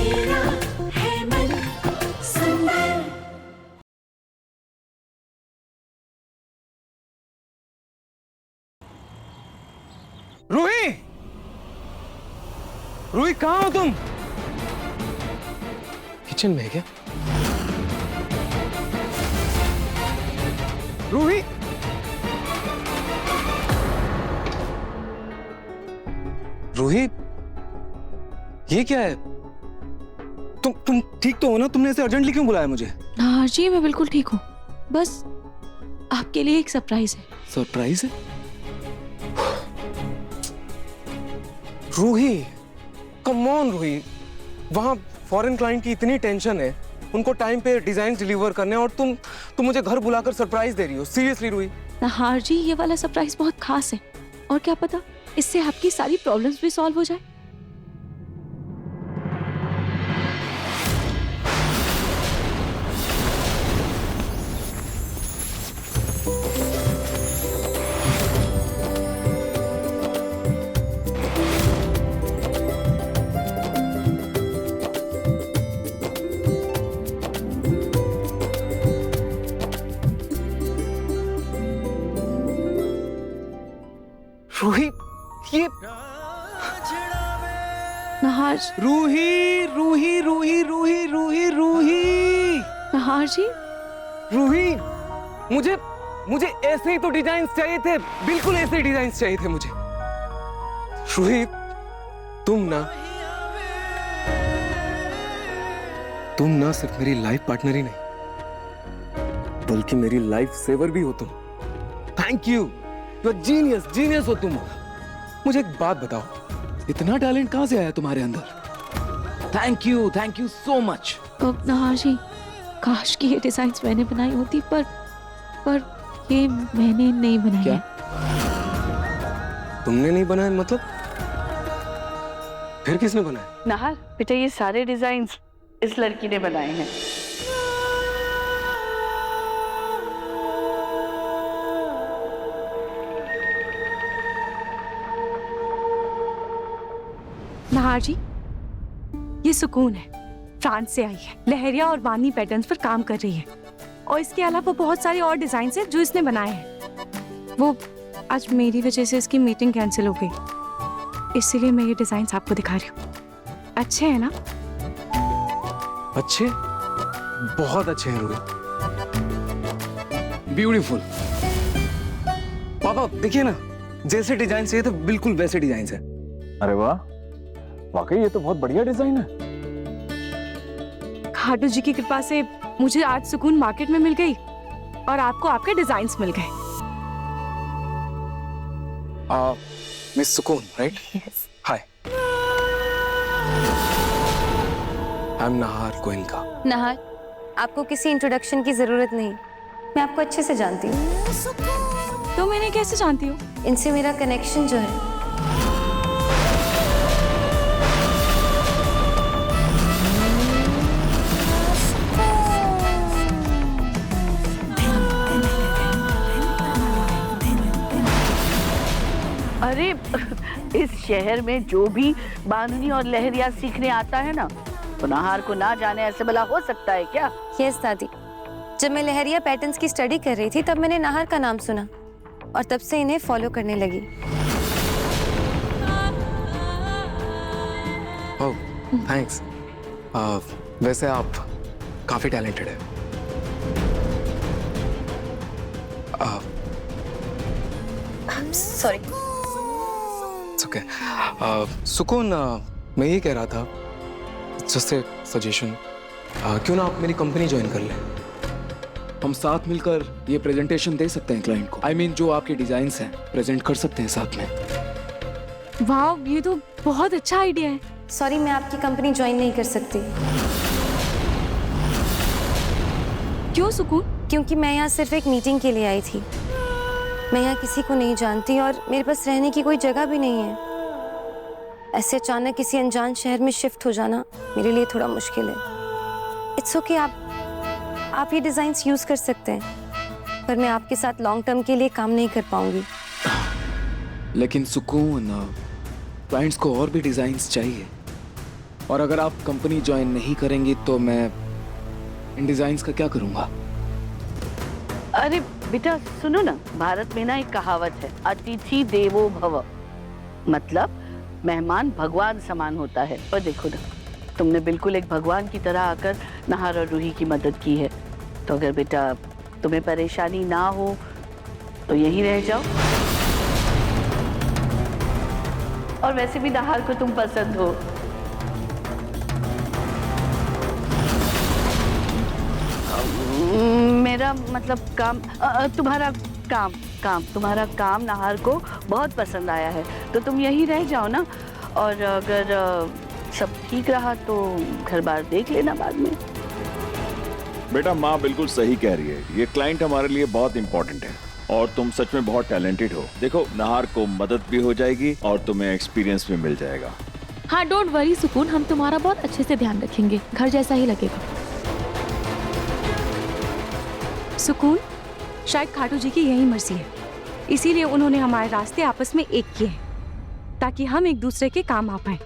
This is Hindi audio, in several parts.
मेरा है मन सुंदर। रूही, रूही कहाँ हो तुम? किचन में है क्या? रूही, रूही, ये क्या है? तुम ठीक तो हो ना? तुमने ऐसे अर्जेंटली क्यों बुलाया मुझे? हाँ जी, मैं बिल्कुल ठीक हूँ। बस आपके लिए एक सरप्राइज है। सरप्राइज है? रूही, कम ऑन रूही, वहां फॉरेन क्लाइंट की इतनी टेंशन है, उनको टाइम पे डिजाइन डिलीवर करने, और तुम मुझे घर बुलाकर सरप्राइज दे रही हो? सीरियसली रूही? नहार जी, ये वाला सरप्राइज बहुत खास है, और क्या पता इससे आपकी सारी प्रॉब्लम्स भी सॉल्व हो जाए। रूही, ये नहार, रूही रूही रूही रूही रूही रूही नहार जी, रूही, मुझे ऐसे ही तो डिजाइन चाहिए थे, बिल्कुल ऐसे ही डिजाइन चाहिए थे मुझे। रूही, तुम ना सिर्फ मेरी लाइफ पार्टनर ही नहीं, बल्कि मेरी लाइफ सेवर भी हो तुम। Thank you, you are genius हो तुम। मुझे एक बात बताओ, इतना टैलेंट कहां से आया तुम्हारे अंदर? Thank you so much. नहार जी, काश कि ये डिजाइन्स मैंने बनाई होती, पर ये मैंने नहीं बनाई क्या? है। तुमने नहीं बनाया मतलब? फिर किसने बनाया? नाहर बेटा, ये सारे डिजाइन्स इस लड़की ने बनाए हैं। नहार जी, ये सुकून है, फ्रांस से आई है, लहरिया और बानी पैटर्न्स पर काम कर रही है, और इसके अलावा बहुत सारे और डिजाइन हैं जो इसने बनाए हैं। वो आज मेरी वजह से इसकी मीटिंग कैंसिल हो गई, इसीलिए मैं ये डिजाइन्स आपको दिखा रही हूँ। अच्छे हैं ना? अच्छे, बहुत अच्छे हैं रूही, ब्यूटीफुल। पापा देखिए ना, जैसे डिजाइन चाहिए थे बिल्कुल वैसे डिजाइन है। अरे वाह, वाकई ये तो बहुत बढ़िया डिजाइन है। खाटू जी की कृपा से मुझे आज सुकून मार्केट में मिल गई, और आपको आपके डिजाइन्स मिल गए। मिस सुकून, राइट? हाय, आई एम नहार गोयनका। नहार, आपको किसी इंट्रोडक्शन की जरूरत नहीं, मैं आपको अच्छे से जानती हूँ। तो मैंने कैसे जानती हूँ? इनसे मेरा कनेक्शन जो है। अरे इस शहर में जो भी बांधनी और लहरिया सीखने आता है ना, तो नाहर को ना जाने ऐसे भला हो सकता है क्या? यस दादी, जब मैं लहरिया पैटर्न्स की स्टडी कर रही थी तब मैंने नाहर का नाम सुना, और तब से इन्हें फॉलो करने लगी। ओह, थैंक्स। वैसे आप काफी टैलेंटेड है। सॉरी। ओके, सुकून, मैं ये कह रहा था, जस्ट ए सजेशन, क्यों ना आप मेरी कंपनी ज्वाइन कर लें? हम साथ मिलकर ये प्रेजेंटेशन दे सकते हैं क्लाइंट को। I mean, जो आपके डिजाइन्स हैं प्रेजेंट कर सकते हैं साथ में। वाह, ये तो बहुत अच्छा आइडिया है। सॉरी, मैं आपकी कंपनी ज्वाइन नहीं कर सकती। क्यों सुकून? क्योंकि मैं यहाँ सिर्फ एक मीटिंग के लिए आई थी। मैं यहाँ किसी को नहीं जानती, और मेरे पास रहने की कोई जगह भी नहीं है। ऐसे अचानक किसी अनजान शहर में शिफ्ट हो जाना मेरे लिए थोड़ा मुश्किल है। इट्स ओके, आप ये डिजाइन्स यूज कर सकते हैं, पर मैं आपके साथ लॉन्ग टर्म के लिए काम नहीं कर पाऊंगी। लेकिन सुकून, क्लाइंट्स को और भी डिजाइन्स चाहिए। और अगर आप कंपनी ज्वाइन नहीं करेंगी तो मैं इन डिजाइन्स का क्या करूंगा? अरे बेटा सुनो ना, भारत में ना एक कहावत है, अतिथि देवो भव, मतलब मेहमान भगवान समान होता है। और देखो ना, तुमने बिल्कुल एक भगवान की तरह आकर नहार और रूही की मदद की है। तो अगर बेटा तुम्हें परेशानी ना हो तो यहीं रह जाओ। और वैसे भी नहार को तुम पसंद हो। मेरा मतलब काम, तुम्हारा तुम्हारा काम नहार को बहुत पसंद आया है, तो तुम यहीं रह जाओ ना। और अगर सब ठीक रहा तो घर बार देख लेना बाद में। बेटा माँ बिल्कुल सही कह रही है, ये क्लाइंट हमारे लिए बहुत इंपॉर्टेंट है और तुम सच में बहुत टैलेंटेड हो। देखो नहार को मदद भी हो जाएगी और तुम्हें एक्सपीरियंस भी मिल जाएगा। हाँ डोंट वरी सुकून, हम तुम्हारा बहुत अच्छे से ध्यान रखेंगे, घर जैसा ही लगेगा। सुकून, शायद खाटू जी की यही मर्जी है, इसीलिए उन्होंने हमारे रास्ते आपस में एक किए हैं ताकि हम एक दूसरे के काम आ पाए।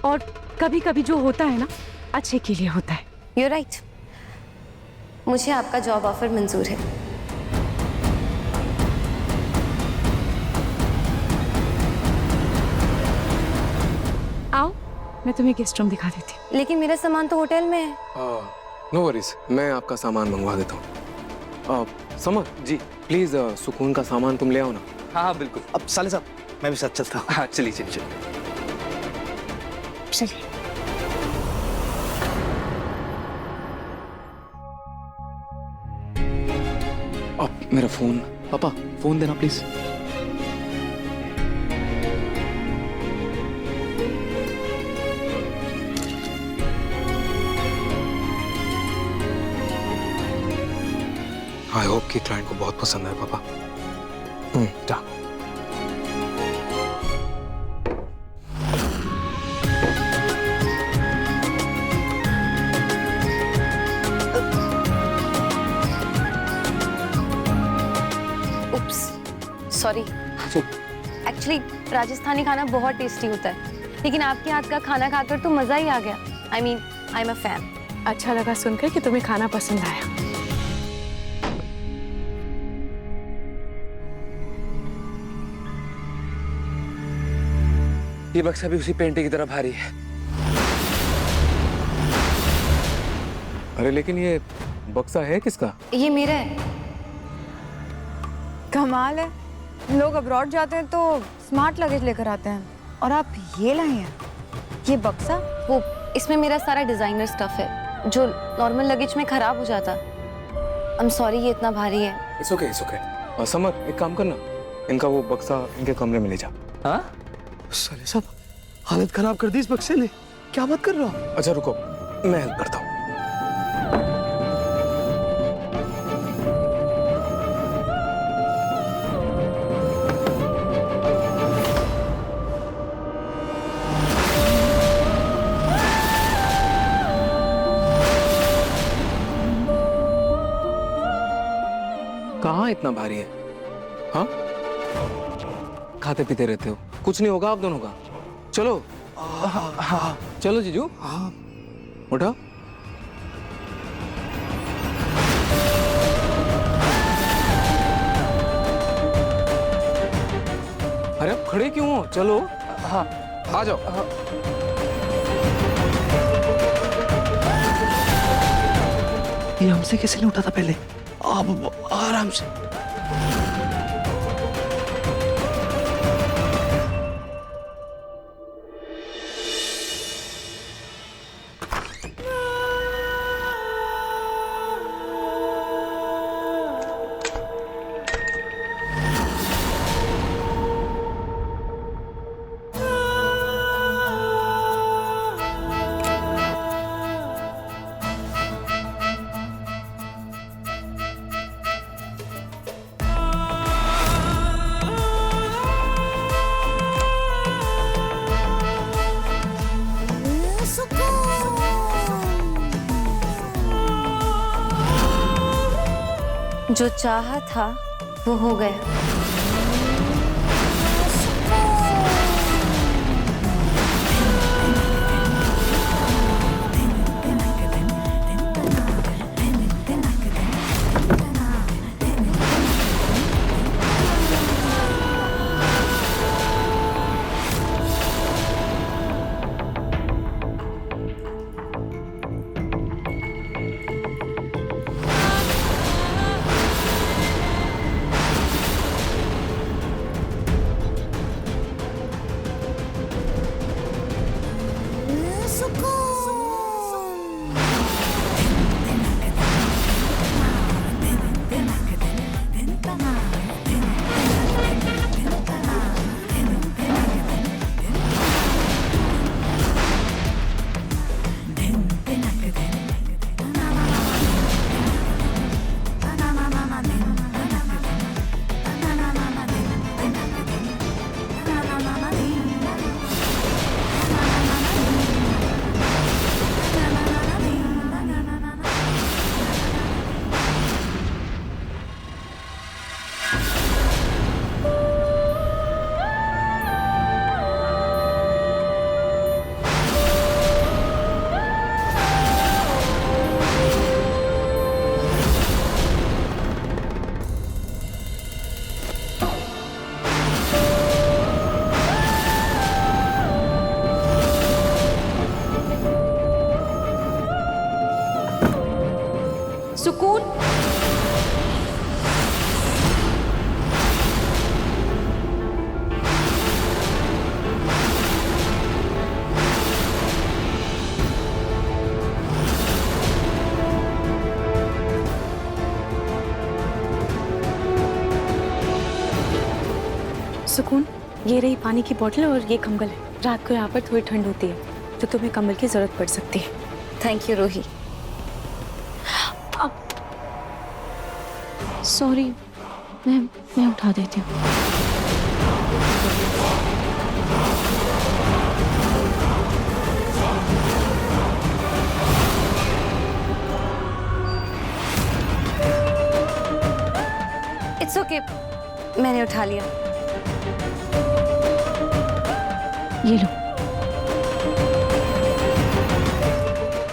और कभी कभी जो होता है ना, अच्छे के लिए होता है। You're right. मुझे आपका जॉब ऑफर मंजूर है। आओ, मैं तुम्हें गेस्ट रूम दिखा देती हूँ। लेकिन मेरा सामान तो होटल में है। नो वरीज, मैं आपका सामान मंगवा देता हूँ। समर जी, प्लीज सुकून का सामान तुम ले आओ ना। हाँ हाँ बिल्कुल। अब साले साहब मैं भी साथ चलता हूँ। हाँ चलिए चलिए चलिए। चलिए। अब मेरा फोन, पापा फोन देना प्लीज। आई होप कि क्लाइंट को बहुत पसंद है पापा। जा। उप्स, सॉरी। एक्चुअली राजस्थानी खाना बहुत टेस्टी होता है, लेकिन आपके हाथ का खाना खाकर तो मजा ही आ गया। I am a fan. अच्छा लगा सुनकर कि तुम्हें खाना पसंद आया। ये बक्सा भी उसी पेंटे की तरह भारी है। अरे लेकिन ये बक्सा है किसका? ये मेरा है। कमाल है, लोग अब्रॉड जाते हैं तो स्मार्ट लगेज लेकर आते हैं, और आप ये लाए हैं ये बक्सा? वो इसमें मेरा सारा डिजाइनर स्टफ है जो नॉर्मल लगेज में खराब हो जाता। आई एम सॉरी, ये इतना भारी है। It's okay, it's okay. Summer, एक काम करना, इनका वो बक्सा इनके कमरे में ले जा। हाँ? साले साहब हालत खराब कर दी इस बक्से ने, क्या बात कर रहा हो? अच्छा रुको, मैं हेल्प करता हूँ। कहाँ इतना भारी है? हाँ, खाते पीते रहते हो, कुछ नहीं होगा आप दोनों का। चलो चलो जीजू, उठो। अरे आप खड़े क्यों हो? चलो। हाँ आ जाओ। ये हमसे कैसे नहीं उठा था पहले? अब आराम से। जो चाहा था वो हो गया। सुकून, सुकून, ये रही पानी की बोतल और ये कंबल है। रात को यहाँ पर थोड़ी ठंड होती है तो तुम्हें कंबल की जरूरत पड़ सकती है। Thank you Ruhi. सॉरी, मैं उठा देती हूँ। इट्स ओके, मैंने उठा लिया। ये लो।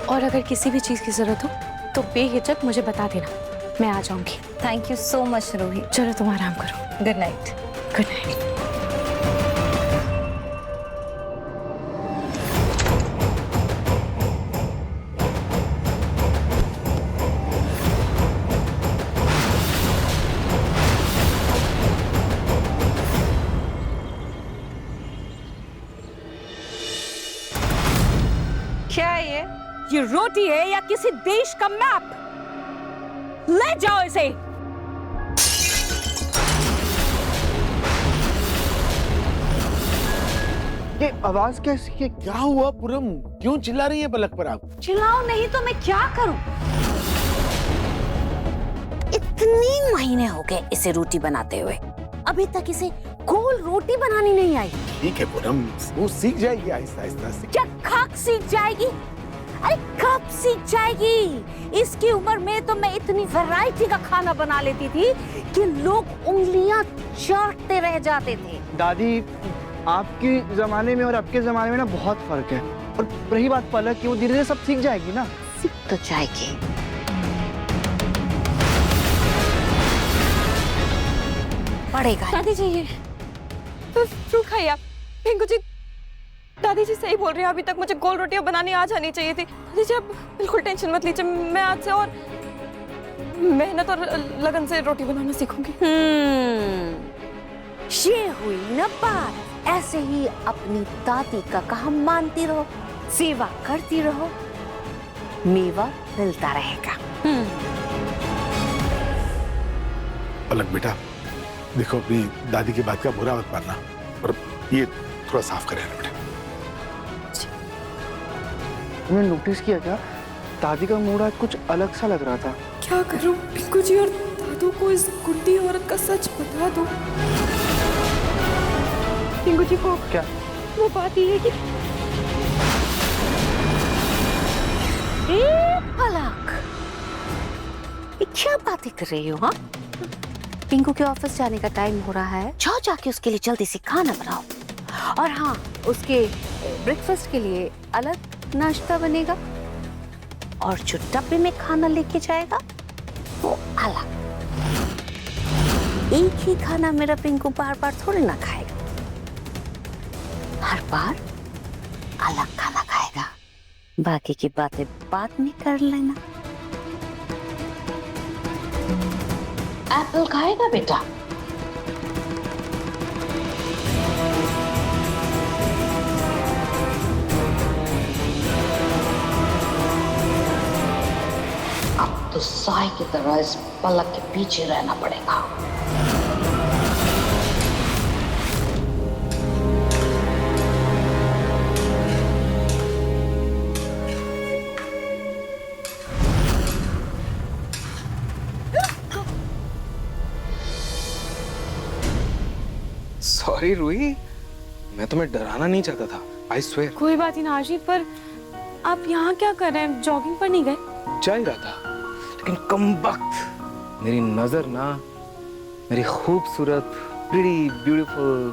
और अगर किसी भी चीज की जरूरत हो तो बेहिचक मुझे बता देना, मैं आ जाऊंगी। Thank you so much Ruhi. चलो तुम आराम करो। Good night. Good night. क्या है ये रोटी है या किसी देश का मैप? ले जाओ इसे। ये आवाज कैसी है? क्या हुआ पूरम? क्यों चिल्ला रही है पलक पर आप? चिल्लाओ नहीं तो मैं क्या करूं? इतने महीने हो गए इसे रोटी बनाते हुए, अभी तक इसे गोल रोटी बनानी नहीं आई। ठीक है पूरम, वो सीख जाएगी आहिस्ता आहिस्ता से। क्या खाक सीख जाएगी? अरे कब सीख जाएगी? इसकी उम्र में तो मैं इतनी वैरायटी का खाना बना लेती थी कि लोग उंगलियां चाटते रह जाते थे। दादी, आपके जमाने में और आपके जमाने में ना बहुत फर्क है। और रही बात पलक की, वो धीरे धीरे सब सीख जाएगी ना। सीख तो जाएगी। पड़ेगा। दादी जी, ये फ्रूट खाइए आप। पिंकू जी, दादी जी सही बोल रहे हैं, अभी तक मुझे गोल रोटियां बनानी आ जानी चाहिए थी। दादी जी आप बिल्कुल टेंशन मत लीजिए, मैं आज से और मेहनत और लगन से रोटी बनाना सीखूंगी। ये हुई ना बात। ऐसे ही अपनी दादी का काम मानती रहो, सेवा करती रहो, मेवा मिलता रहेगा। पलक बेटा, देखो अपनी दादी की बात का बुरा मत मानना, और ये थोड़ा साफ करें ना बेटा। तुमने नोटिस किया क्या? दादी का मूड आज कुछ अलग सा लग रहा था। क्या करूं पिंकू जी, और दादू को इस गुड्डी औरत का सच बता दो। पिंकू जी को क्या? वो बात ये है कि पलक, ये क्या बातें कर रही हो? हाँ, पिंकू के ऑफिस जाने का टाइम हो रहा है, जाओ जाके उसके लिए जल्दी से खाना बनाओ। और हाँ, उसके ब्रेकफास्ट के लिए अलग नाश्ता बनेगा, और जो डब्बे में खाना लेके जाएगा वो अलग। एक ही खाना मेरा पिंकू बार बार थोड़ी ना खाएगा, हर बार अलग खाना खाएगा। बाकी की बातें बाद में कर लेना। एप्पल खाएगा बेटा? अब तो साई की तरह इस पलक के पीछे रहना पड़ेगा। सॉरी रूही, मैं तुम्हें डराना नहीं चाहता था, आई स्वेयर। कोई बात ही ना आशी, पर आप यहाँ क्या कर रहे हैं? जॉगिंग पर नहीं गए? जा ही रहा था, लेकिन कम वक्त मेरी नजर ना मेरी खूबसूरत प्रीटी ब्यूटीफुल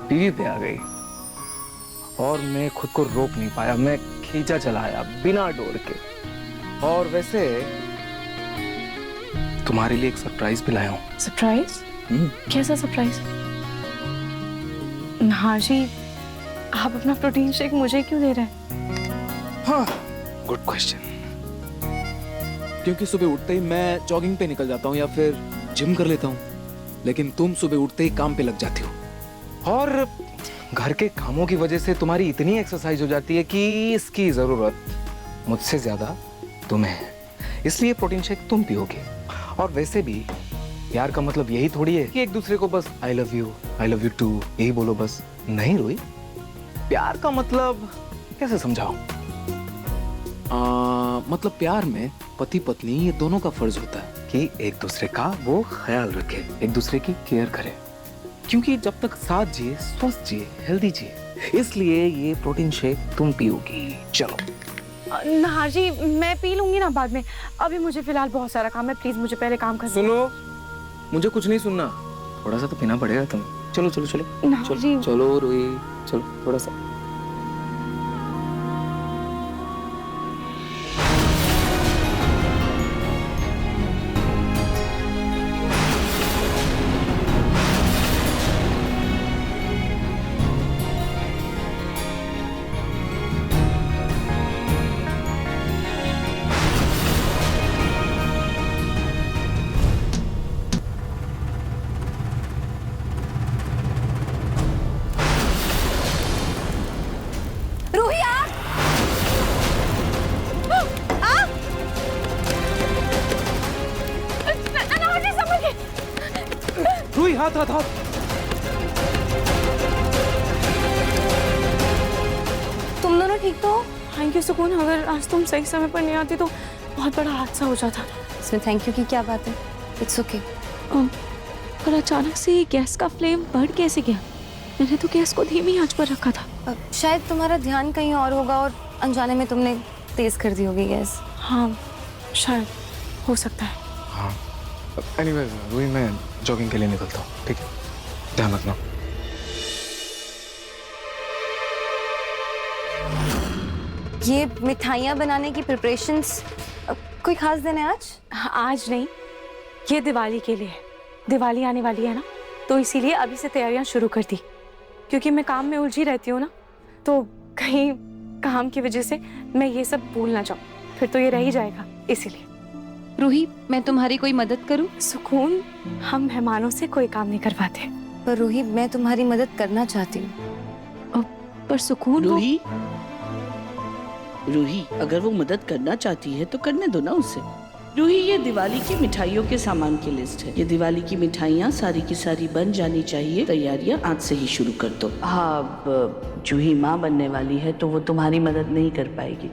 बीवी पे आ गई, और मैं खुद को रोक नहीं पाया। मैं खींचा चला आया बिना डोर के। और वैसे तुम्हारे लिए एक सरप्राइज भी लाया हूँ। सरप्राइज? कैसा सरप्राइज? नाजी, आप अपना प्रोटीन शेक मुझे क्यों दे रहे हैं? हाँ, गुड क्वेश्चन। क्योंकि सुबह उठते ही मैं जॉगिंग पे निकल जाता हूँ या फिर जिम कर लेता हूँ, लेकिन तुम सुबह उठते ही काम पे लग जाती हो और घर के कामों की वजह से तुम्हारी इतनी एक्सरसाइज हो जाती है कि इसकी जरूरत मुझसे ज्यादा तुम्हें है, इसलिए प्रोटीन शेक तुम पियोगे। और वैसे भी प्यार का मतलब यही थोड़ी है कि एक दूसरे को बस आई लव यू टू यही बोलो बस। नहीं रोई, प्यार का मतलब कैसे समझाओ? मतलब प्यार में पति पत्नी ये दोनों का फर्ज होता है कि एक दूसरे का वो ख्याल रखे, एक दूसरे की केयर करे, क्योंकि जब तक साथ जिए, स्वस्थ जिए, हेल्दी जिए। इसलिए ये प्रोटीन शेक तुम पियोगी। चलो नहार जी, मैं पी लूंगी ना बाद में, अभी मुझे फिलहाल बहुत सारा काम है, प्लीज मुझे पहले काम कर। सुनो, मुझे कुछ नहीं सुनना, थोड़ा सा तो पीना पड़ेगा तुम्हें। चलो चलो चलो चलो चलो रोई, चलो थोड़ा सा। रुई, हाथ हाथ हाथ। तुम दोनों ठीक तो हो? थैंक यू सुकून, अगर आज तुम सही समय पर नहीं आती तो बहुत बड़ा हादसा हो जाता। इसमें थैंक यू की क्या बात है? It's okay. पर अचानक से ये गैस का फ्लेम बढ़ कैसे गया? मैंने तो गैस को धीमी आंच पर रखा था। शायद तुम्हारा ध्यान कहीं और होगा और अनजाने में तुमने तेज कर दी होगी गैस। हाँ शायद, हो सकता है। हाँ एनीवे रुई, मैं जॉगिंग के लिए निकलता हूँ, ठीक है? ध्यान रखना। ये मिठाइयाँ बनाने की प्रिपरेशंस कोई खास दिन है आज? आज नहीं, ये दिवाली के लिए। दिवाली आने वाली है ना, तो इसीलिए अभी से तैयारियां शुरू कर दी, क्योंकि मैं काम में उलझी रहती हूँ ना, तो कहीं काम की वजह से मैं ये सब भूल ना जाऊँ, फिर तो ये रह ही जाएगा, इसीलिए। रूही, मैं तुम्हारी कोई मदद करूं? सुकून, हम मेहमानों से कोई काम नहीं करवाते। पर रूही, मैं तुम्हारी मदद करना चाहती हूँ। पर सुकून, रूही, अगर वो मदद करना चाहती है तो करने दो ना उसे। रूही, ये दिवाली की मिठाइयों के सामान की लिस्ट है। ये दिवाली की मिठाइयाँ सारी की सारी बन जानी चाहिए। तैयारियाँ आज से ही शुरू कर दो। हाँ, अब जूही माँ बनने वाली है तो वो तुम्हारी मदद नहीं कर पाएगी,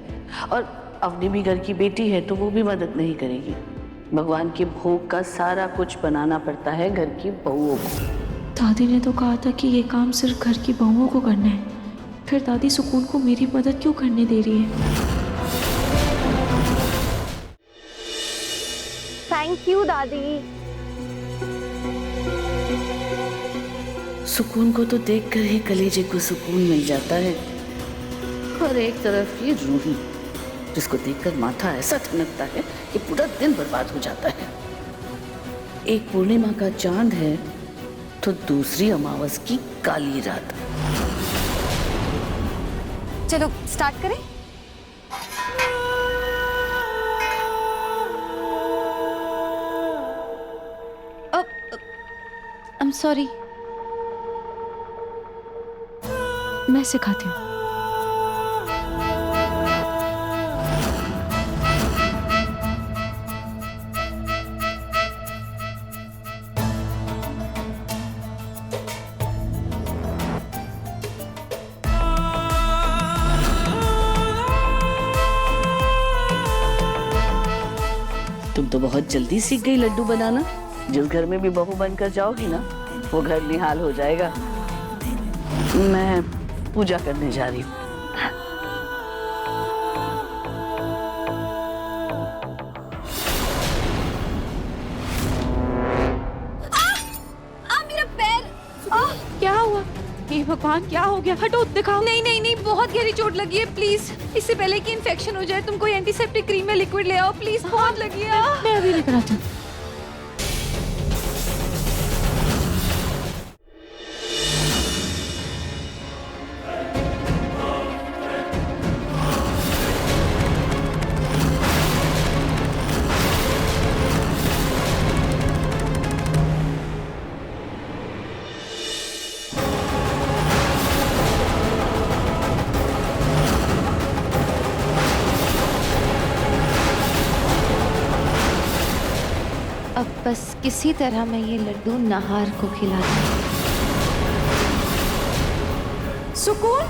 और अवनी भी घर की बेटी है तो वो भी मदद नहीं करेगी। भगवान के भोग का सारा कुछ बनाना पड़ता है घर की बहुओं को। दादी ने तो कहा था कि ये काम सिर्फ घर की बहुओं को करना है, फिर दादी सुकून को मेरी मदद क्यों करने दे रही है? थैंक यू दादी। सुकून को तो देखकर ही कलेजे को सुकून मिल जाता है, और एक तरफ ये रूही जिसको देखकर माथा ऐसा ठनकता है कि पूरा दिन बर्बाद हो जाता है। एक पूर्णिमा का चांद है तो दूसरी अमावस की काली रात। चलो स्टार्ट करें। I'm sorry, मैं सिखाती हूँ। तुम तो बहुत जल्दी सीख गई लड्डू बनाना। जिस घर में भी बहू बनकर जाओगी ना, वो घर निहाल हो जाएगा। मैं पूजा करने जा रही हूँ। मेरा पैर। क्या हुआ? हे भगवान, क्या हो गया? हटो, दिखाओ। नहीं नहीं नहीं, बहुत गहरी चोट लगी है, प्लीज। इससे पहले कि इन्फेक्शन हो जाए, तुम कोई एंटीसेप्टिक क्रीम या लिक्विड ले आओ प्लीज। बहुत लगी है। मैं अभी लेकर आती हूँ। बस किसी तरह मैं ये लड्डू नाहार को खिला दूं। सुकून